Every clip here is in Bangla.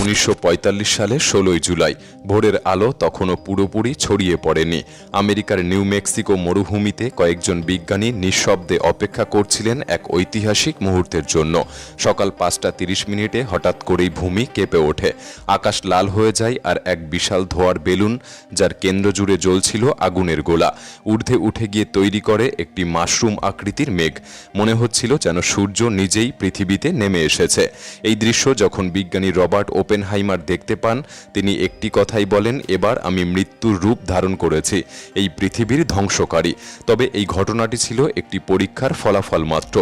1945 সালে 16 জুলাই ভোরের আলো তখনও পুরোপুরি ছড়িয়ে পড়েনি। আমেরিকার নিউ মেক্সিকো মরুভূমিতে কয়েকজন বিজ্ঞানী নিঃশব্দে অপেক্ষা করছিলেন এক ঐতিহাসিক মুহূর্তের জন্য। সকাল 5:30 হঠাৎ করেই ভূমি কেঁপে ওঠে, আকাশ লাল হয়ে যায় আর এক বিশাল ধোঁয়ার বেলুন, যার কেন্দ্র জুড়ে জ্বলছিল আগুনের গোলা, ঊর্ধ্বে উঠে গিয়ে তৈরি করে একটি মাশরুম আকৃতির মেঘ। মনে হচ্ছিল যেন সূর্য নিজেই পৃথিবীতে নেমে এসেছে। এই দৃশ্য যখন বিজ্ঞানী রবার্ট ওপেনহাইমার দেখতে পান, তিনি একটি কথাই বলেন, এবার আমি মৃত্যুর রূপ ধারণ করেছি, এই পৃথিবীর ধ্বংসকারী। তবে এই ঘটনাটি ছিল একটি পরীক্ষার ফলাফল মাত্র।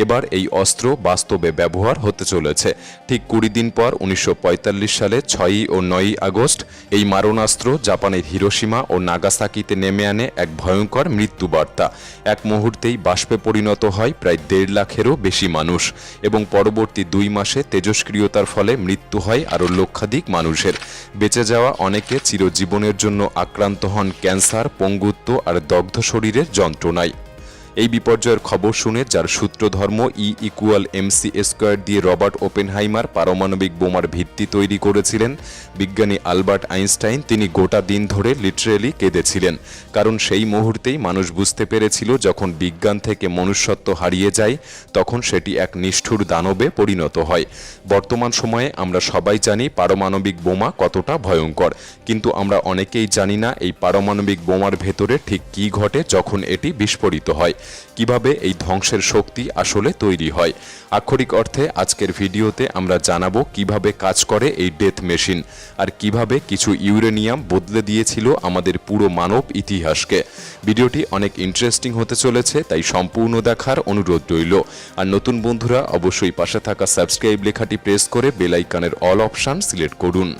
এবার এই অস্ত্র বাস্তবে ব্যবহার হতে চলেছে। ঠিক 20 দিন পর 1945 সালে 6 ও 9 আগস্ট এই মারণাস্ত্র জাপানের হিরোশিমা ও নাগাসাকিতে নেমে আনে এক ভয়ঙ্কর মৃত্যুবার্তা। এক মুহূর্তেই বাষ্পে পরিণত হয় প্রায় 1.5 লাখেরও বেশি মানুষ, এবং পরবর্তী 2 মাসে তেজস্ক্রিয়তার ফলে মৃত্যু হয় আরও লক্ষাধিক মানুষের। বেঁচে যাওয়া অনেকে চিরজীবনের জন্য আক্রান্ত হন ক্যান্সার, পঙ্গুত্ব আর দগ্ধ শরীরের যন্ত্রণায়। এই বিপর্যয়ের খবর শুনে, যার সূত্রধর্ম E=mc² দিয়ে রবার্ট ওপেনহাইমার পারমাণবিক বোমার ভিত্তি তৈরি করেছিলেন, বিজ্ঞানী আলবার্ট আইনস্টাইন তিনি গোটা দিন ধরে লিটারেলি কেঁদেছিলেন। কারণ সেই মুহূর্তেই মানুষ বুঝতে পেরেছিল, যখন বিজ্ঞান থেকে মনুষ্যত্ব হারিয়ে যায়, তখন সেটি এক নিষ্ঠুর দানবে পরিণত হয়। বর্তমান সময়ে আমরা সবাই জানি পারমাণবিক বোমা কতটা ভয়ঙ্কর, কিন্তু আমরা অনেকেই জানি না এই পারমাণবিক বোমার ভেতরে ঠিক কী ঘটে যখন এটি বিস্ফোরিত হয়, কিভাবে এই ধ্বংসের শক্তি আসলে তৈরি হয়। আক্ষরিক অর্থে আজকের ভিডিওতে আমরা জানাবো কিভাবে কাজ করে এই ডেথ মেশিন, আর কিভাবে কিছু ইউরেনিয়াম বদলে দিয়েছিল আমাদের পুরো মানব ইতিহাসকে। ভিডিওটি অনেক ইন্টারেস্টিং হতে চলেছে, তাই সম্পূর্ণ দেখার অনুরোধ রইল। আর নতুন বন্ধুরা অবশ্যই পাশে থাকা সাবস্ক্রাইব লেখাটি প্রেস করে বেল আইকনের অল অপশন সিলেক্ট করুন।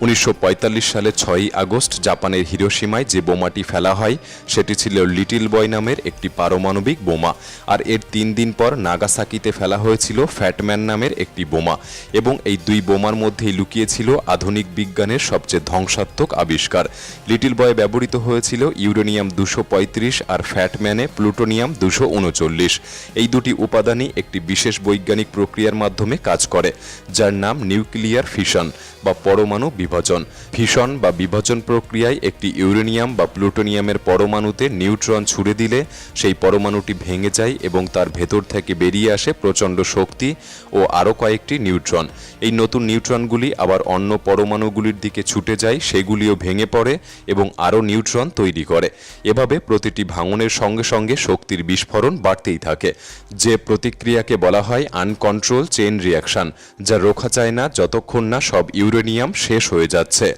1945 সালে 6 আগস্ট জাপানের হিরোশিমায় যে বোমাটি ফেলা হয়, সেটি ছিল লিটল বয় নামের একটি পারমাণবিক বোমা। আর এর 3 দিন পর নাগাসাকিতে ফেলা হয়েছিল ফ্যাটম্যান নামের একটি বোমা, এবং এই 2 বোমার মধ্যেই লুকিয়েছিল আধুনিক বিজ্ঞানের সবচেয়ে ধ্বংসাত্মক আবিষ্কার। লিটল বয়ে ব্যবহৃত হয়েছিল ইউরেনিয়াম 235 আর ফ্যাটম্যানে প্লুটোনিয়াম 239। এই দুটি উপাদানই একটি বিশেষ বৈজ্ঞানিক প্রক্রিয়ার মাধ্যমে কাজ করে, যার নাম নিউক্লিয়ার ফিশন বা পরমাণু বিভাজন। ফিশন বা বিভাজন প্রক্রিয়ায় একটি ইউরেনিয়াম বা প্লুটোনিয়ামের পরমাণুতে নিউট্রন ছুড়ে দিলে সেই পরমাণুটি ভেঙে যায় এবং তার ভেতর থেকে বেরিয়ে আসে প্রচণ্ড শক্তি ও আরও কয়েকটি নিউট্রন। এই নতুন নিউট্রনগুলি আবার অন্য পরমাণুগুলির দিকে ছুটে যায়, সেগুলিও ভেঙে পড়ে এবং আরও নিউট্রন তৈরি করে। এভাবে প্রতিটি ভাঙনের সঙ্গে সঙ্গে শক্তির বিস্ফোরণ বাড়তেই থাকে, যে প্রতিক্রিয়াকে বলা হয় আনকন্ট্রোল চেইন রিয়াকশন, যা রোখা যায় না যতক্ষণ না সব ইউরেনিয়াম শেষ হয়ে যাচ্ছে।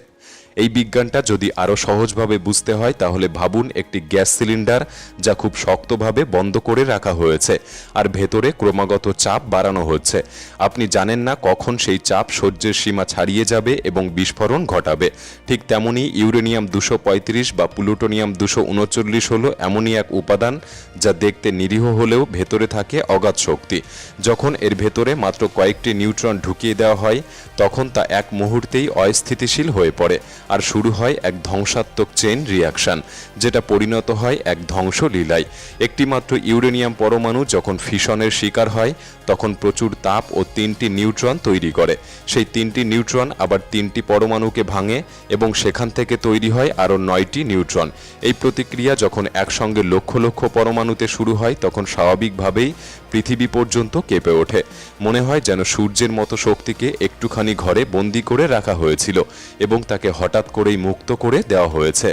এই বিজ্ঞানটা যদি আরও সহজভাবে বুঝতে হয়, তাহলে ভাবুন একটি গ্যাস সিলিন্ডার যা খুব শক্তভাবে বন্ধ করে রাখা হয়েছে, আর ভেতরে ক্রমাগত চাপ বাড়ানো হচ্ছে। আপনি জানেন না কখন সেই চাপ সহ্যের সীমা ছাড়িয়ে যাবে এবং বিস্ফোরণ ঘটাবে। ঠিক তেমনি ইউরেনিয়াম 235 বা প্লুটোনিয়াম 239 হলো এমনই এক উপাদান যা দেখতে নিরীহ হলেও ভেতরে থাকে অগাধ শক্তি। যখন এর ভেতরে মাত্র কয়েকটি নিউট্রন ঢুকিয়ে দেওয়া হয়, তখন তা এক মুহূর্তেই অস্থিতিশীল হয়ে পড়ে, আর শুরু হয় এক ধ্বংসাত্মক চেইন রিয়াকশন, যেটা পরিণত হয় এক ধ্বংসলীলায়। একটি মাত্র ইউরেনিয়াম পরমাণু যখন ফিশনের শিকার হয়, তখন প্রচুর তাপ ও 3টি নিউট্রন তৈরি করে। সেই 3টি নিউট্রন আবার 3টি পরমাণুকে ভাঙে এবং সেখান থেকে তৈরি হয় আরও 9টি নিউট্রন। এই প্রতিক্রিয়া যখন একসঙ্গে লক্ষ লক্ষ পরমাণুতে শুরু হয়, তখন স্বাভাবিকভাবেই পৃথিবী পর্যন্ত কেঁপে ওঠে। মনে হয় যেন সূর্যের মতো শক্তিকে একটুখানি ঘরে বন্দি করে রাখা হয়েছিল এবং তাকে হঠাৎ করেই মুক্ত করে দেওয়া হয়েছে।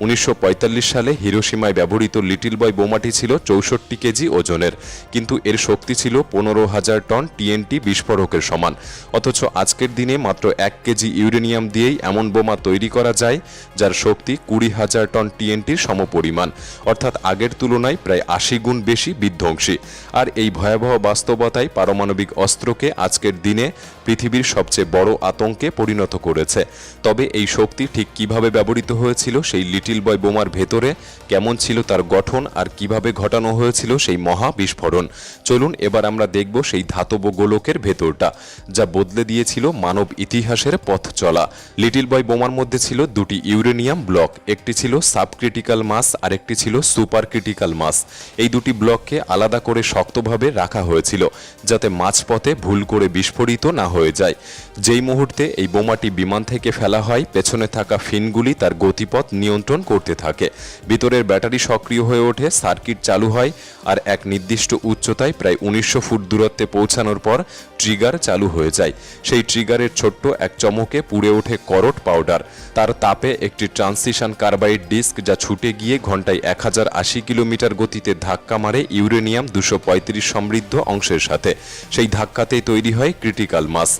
1945 সালে হিরোশিমায় ব্যবহৃত লিটল বয় বোমাটি ছিল 64 কেজি ওজনের, কিন্তু এর শক্তি ছিল 15,000 টন TNT বিস্ফোরকের সমান। অথচ আজকের দিনে মাত্র 1 কেজি ইউরেনিয়াম দিয়েই এমন বোমা তৈরি করা যায় যার শক্তি 20,000 টন TNTর সমপরিমাণ, অর্থাৎ আগের তুলনায় প্রায় 80 গুণ বেশি বিধ্বংসী। আর এই ভয়াবহ বাস্তবতাই পারমাণবিক অস্ত্রকে আজকের দিনে পৃথিবীর সবচেয়ে বড় আতঙ্কে পরিণত করেছে। তবে এই শক্তি ঠিক কিভাবে ব্যবহৃত হয়েছিল সেই লিটল লিটল বয় বোমার ভেতরে, কেমন ছিল তার গঠন আর কিভাবে ঘটানো হয়েছিল সেই মহা বিস্ফোরণ। চলুন এবার আমরা দেখব সেই ধাতব গোলকের ভেতরটা, যা বদলে দিয়েছিল মানব ইতিহাসের পথ চলা। লিটল বয় বোমার মধ্যে ছিল দুটি ইউরেনিয়াম ব্লক, একটি ছিল সাবক্রিটিক্যাল মাস আর একটি ছিল সুপার ক্রিটিক্যাল মাস। এই দুটি ব্লককে আলাদা করে শক্তভাবে রাখা হয়েছিল যাতে মাঝপথে ভুল করে বিস্ফোরিত না হয়ে যায়। যেই মুহূর্তে এই বোমাটি বিমান থেকে ফেলা হয়, পেছনে থাকা ফিনগুলি তার গতিপথ নিয়ন্ত্রণ করতে থাকে। ভিতরের ব্যাটারি সক্রিয় হয়ে ওঠে, সার্কিট চালু হয় আর এক নির্দিষ্ট উচ্চতায় প্রায় 1900 ফুট দূরত্বে পৌঁছানোর পর ট্রিগার চালু হয়ে যায়। সেই ট্রিগারের ছোট্ট এক চমকে পুড়ে ওঠে করট পাউডার। তার তাপে একটি ট্রান্সিশন কার্বাইড ডিস্ক, যা ছুটে গিয়ে ঘন্টায় 1080 কিলোমিটার গতিতে ধাক্কা মারে ইউরেনিয়াম 235 সমৃদ্ধ অংশের সাথে। সেই ধাক্কাতেই তৈরি হয় ক্রিটিক্যাল মাস,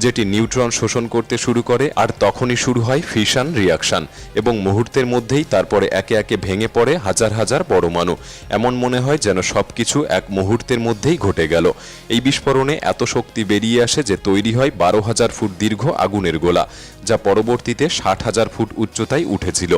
যেটি নিউট্রন শোষণ করতে শুরু করে, আর তখনই শুরু হয় ফিশন রিয়াকশন এবং মুহূর্তের মধ্যেই তারপরে একে একে ভেঙে পড়ে হাজার হাজার পরমাণু। এমন মনে হয় যেন সবকিছু এক মুহূর্তের মধ্যেই ঘটে গেল। এই বিস্ফোরণে এত শক্তি বেরিয়ে আসে যে তৈরি হয় 12,000 ফুট দীর্ঘ আগুনের গোলা, যা পরবর্তীতে 60,000 ফুট উচ্চতায় উঠেছিল।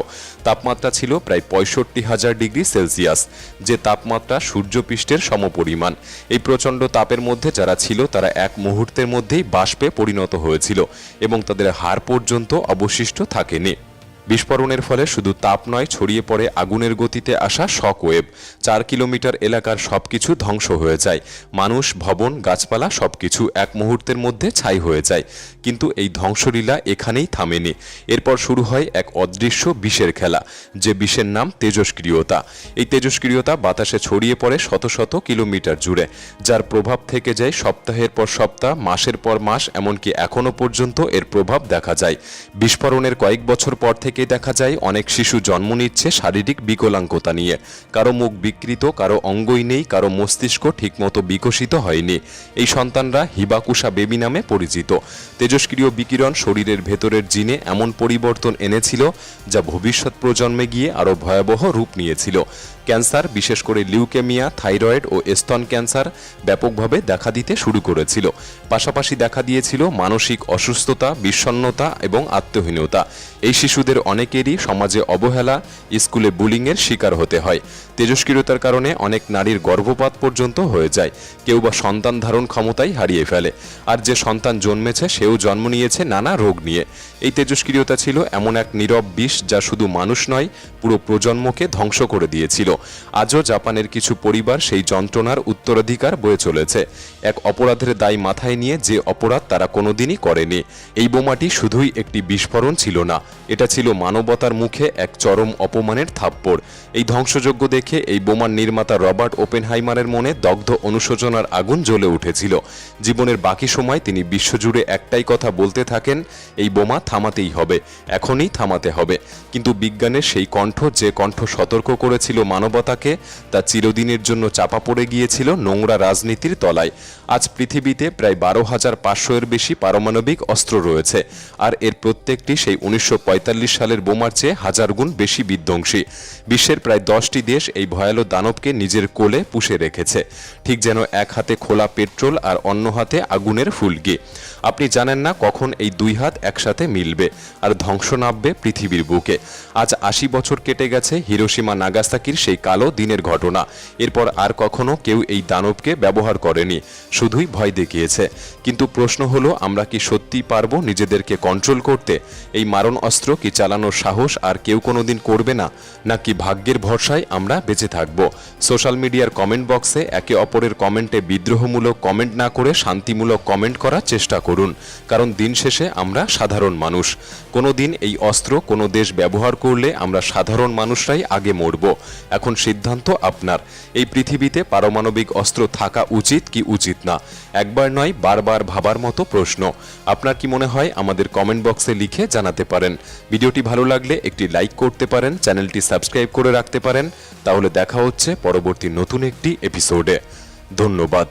তাপমাত্রা ছিল প্রায় 65,000 ডিগ্রি সেলসিয়াস, যে তাপমাত্রা সূর্যপৃষ্ঠের সমপরিমাণ। এই প্রচণ্ড তাপের মধ্যে যারা ছিল তারা এক মুহূর্তের মধ্যেই বাষ্পে পরিণত হয়েছিল এবং তাদের হাড় পর্যন্ত অবশিষ্ট থাকেনি। বিস্ফোরণের ফলে শুধু তাপ নয়, ছড়িয়ে পড়ে আগুনের গতিতে আসা শক ওয়েভ। 4 কিলোমিটার এলাকার সবকিছু ধ্বংস হয়ে যায়। মানুষ, ভবন, গাছপালা সবকিছু এক মুহূর্তের মধ্যে ছাই হয়ে যায়। কিন্তু এই ধ্বংসলীলা এখানেই থামেনি। এরপর শুরু হয় এক অদৃশ্য বিষের খেলা, যে বিষের নাম তেজস্ক্রিয়তা। এই তেজস্ক্রিয়তা বাতাসে ছড়িয়ে পড়ে শত শত কিলোমিটার জুড়ে, যার প্রভাব থেকে যায় সপ্তাহের পর সপ্তাহ, মাসের পর মাস, এমনকি এখনো পর্যন্ত এর প্রভাব দেখা যায়। বিস্ফোরণের কয়েক বছর পর থেকে দেখা যায় অনেক শিশু জন্ম নিচ্ছে শারীরিক বিকলাঙ্গতা নিয়ে। কারো মুখ বিকৃত, কারো অঙ্গই নেই, কারো মস্তিষ্ক ঠিকমতো বিকশিত হয়নি। এই সন্তানরা হিবাকুশা বেবি নামে পরিচিত। তেজস্ক্রিয় বিকিরণ শরীরের ভেতরের জিনে এমন পরিবর্তন এনেছিল যা ভবিষ্যৎ প্রজন্মে গিয়ে আরও ভয়াবহ রূপ নিয়েছিল। ক্যান্সার, বিশেষ করে লিউকেমিয়া, থাইরয়েড ও স্তন ক্যান্সার ব্যাপকভাবে দেখা দিতে শুরু করেছিল। পাশাপাশি দেখা দিয়েছিল মানসিক অসুস্থতা, বিষণ্ণতা এবং আত্মহীনতা। এই শিশুদের অনেকেরই সমাজে অবহেলা, স্কুলে বুলিংয়ের শিকার হতে হয়। তেজস্ক্রিয়তার কারণে অনেক নারীর গর্ভপাত পর্যন্ত হয়ে যায়। কেউ বা সন্তান ধারণ ক্ষমতাই হারিয়ে ফেলে। আর যে সন্তান জন্মেছে সেও জন্ম নিয়েছে নানা রোগ নিয়ে। এই তেজস্ক্রিয়তা ছিল এমন এক নীরব বিষ যা শুধু মানুষ নয়, পুরো প্রজন্মকে ধ্বংস করে দিয়েছিল। আজও জাপানের কিছু পরিবার সেই যন্ত্রণার উত্তরাধিকার বয়ে চলেছে, এক অপরাধের দায় মাথায় নিয়ে, যে অপরাধ তারা কোনোদিনই করেনি। এই বোমাটি শুধুই একটি বিস্ফোরণ ছিল না, এটা ছিল মানবতার মুখে এক চরম অপমানের থাপ্পড়। এই ধ্বংসযজ্ঞ দেখে এই বোমার নির্মাতা রবার্ট ওপেনহাইমারের মনে দগ্ধ অনুশোচনার আগুন জ্বলে উঠেছিল। জীবনের বাকি সময় তিনি বিশ্বজুড়ে একটাই কথা বলতে থাকেন, এই বোমা থামাতেই হবে, এখনই থামাতে হবে। কিন্তু বিজ্ঞানের সেই কণ্ঠ, যে কণ্ঠ সতর্ক করেছিল মানবতাকে, তা চিরদিনের জন্য চাপা পড়ে গিয়েছিল নোংরা রাজনীতির তলায়। আজ পৃথিবীতে প্রায় 12,500 এর বেশি পারমাণবিক অস্ত্র রয়েছে, আর এর প্রত্যেকটি সেই 1945 সালের বোমার চেয়ে 1000 গুণ বেশি বিধ্বংসী। বিশ্বের প্রায় 10টি দেশ এই ভয়ালো দানবকে নিজের কোলে পুষে রেখেছে, ঠিক যেন এক হাতে খোলা পেট্রোল আর অন্য হাতে আগুনের ফুলকি। আপনি জানেন না কখন এই দুই হাত একসাথে মিলবে আর ধ্বংস নামবে পৃথিবীর বুকে। আজ 80 বছর কেটে গেছে হিরোশিমা নাগাসাকির সেই কালো দিনের ঘটনা। এরপর আর কখনো কেউ এই দানবকে ব্যবহার করেনি, শুধুই ভয় দেখিয়েছে। কিন্তু প্রশ্ন হলো, আমরা কি সত্যিই পারবো নিজেদেরকে কন্ট্রোল করতে? এই মারণ অস্ত্র কি চালানোর সাহস আর কেউ কোনোদিন করবে না, নাকি ভাগ্যের ভরসায় আমরা বেঁচে থাকব? সোশ্যাল মিডিয়ার কমেন্ট বক্সে একে অপরের কমেন্টে বিদ্রোহমূলক কমেন্ট না করে শান্তিমূলক কমেন্ট করার চেষ্টা করুন, কারণ দিন শেষে আমরা সাধারণ মানুষ। কোনো দিন এই অস্ত্র কোনো দেশ ব্যবহার করলে আমরা সাধারণ মানুষরাই আগে মরব। এখন সিদ্ধান্ত আপনার। এই পৃথিবীতে পারমাণবিক অস্ত্র থাকা উচিত কি উচিত না, একবার নয় বারবার ভাবার মতো প্রশ্ন। আপনার কি মনে হয় আমাদের কমেন্ট বক্সে লিখে জানাতে পারেন। ভিডিওটি ভালো লাগলে একটি লাইক করতে পারেন, চ্যানেলটি সাবস্ক্রাইব করে রাখতে পারেন। তাহলে দেখা হচ্ছে পরবর্তী নতুন একটি এপিসোডে। ধন্যবাদ।